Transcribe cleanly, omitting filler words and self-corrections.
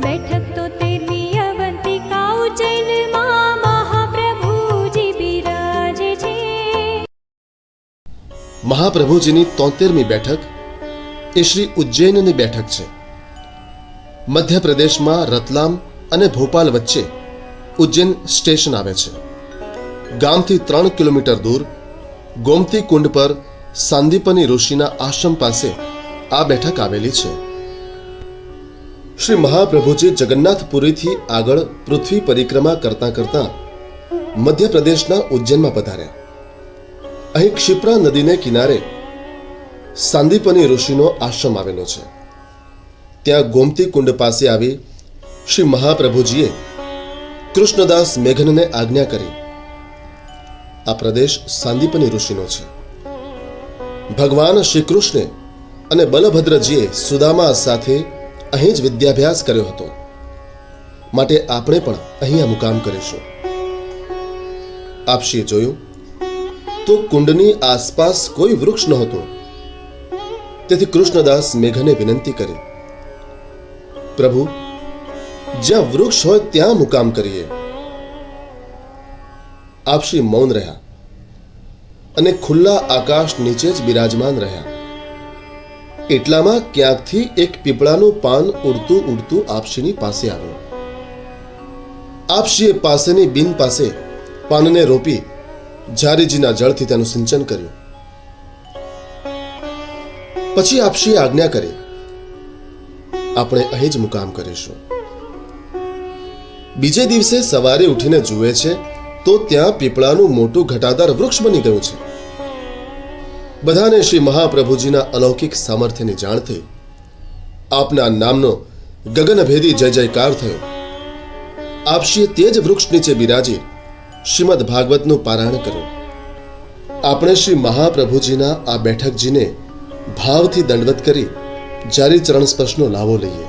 बैठक तो तेरवी अवंतिका उज्जैन में महाप्रभुजी बिराजे छे। મહાપ્રભુજીની 73મી બેઠક એ શ્રી ઉજ્જૈનની બેઠક છે. મધ્યપ્રદેશમાં રતલામ અને ભોપાલ વચ્ચે ઉજ્જૈન સ્ટેશન આવે છે. ગામથી 3 કિલોમીટર દૂર ગોમતી કુંડ પર સાંદીપની ઋષિના આશ્રમ પાસે આ બેઠક આવેલી છે. શ્રી મહાપ્રભુજી જગન્નાથપુરીથી આગળ પૃથ્વી પરિક્રમા કરતા કરતા મધ્યપ્રદેશના ઉજ્જૈનમાં પધાર્યા. અહીં ક્ષિપ્રા નદીને કિનારે સાંદીપની ઋષિનો આશ્રમ આવેલો છે. ત્યાં ગોમતી કુંડ પાસે આવી શ્રી મહાપ્રભુજીએ કૃષ્ણદાસ મેઘનને આજ્ઞા કરી. આ પ્રદેશ સાંદીપની ઋષિનો છે. ભગવાન શ્રી કૃષ્ણે અને બલભદ્રજીએ સુદામા સાથે અહીં જ વિદ્યાભ્યાસ કર્યો હતો, માટે આપણે પણ અહીંયા મુકામ કરીશું. આપશીએ જોયું તો કુંડની આસપાસ કોઈ વૃક્ષ નહોતું. તેથી કૃષ્ણદાસ મેઘને વિનંતી કરી, પ્રભુ, જ્યાં વૃક્ષ હોય ત્યાં મુકામ કરીએ. આપશી મૌન રહ્યા અને ખુલ્લા આકાશ નીચે જ બિરાજમાન રહ્યા. એટલામાં ક્યાંકથી એક પીપળાનું પાન ઉડતું ઉડતું આપશીની પાસે આવ્યું. આપશીએ પાસેની બિન પાસે પાનને રોપી જારીજીના જળથી તેનું સિંચન કર્યું. પછી આપશીએ આજ્ઞા કરી, આપણે અહીં જ મુકામ કરીશું. બીજે દિવસે સવારે ઉઠીને જુએ છે તો ત્યાં પીપળાનું મોટું ઘટાદાર વૃક્ષ બની ગયું છે. બધાને શ્રી મહાપ્રભુજીના અલૌકિક સામર્થ્યની જાણ થઈ. આપના નામનો ગગનભેદી જય જયકાર થયો. આપશીએ તે જ વૃક્ષ નીચે બિરાજી શ્રીમદ ભાગવતનું પારાયણ કર્યું. આપણે શ્રી મહાપ્રભુજીના આ બેઠકજીને ભાવથી દંડવત કરી જારી ચરણ સ્પર્શનો લાવો લઈએ.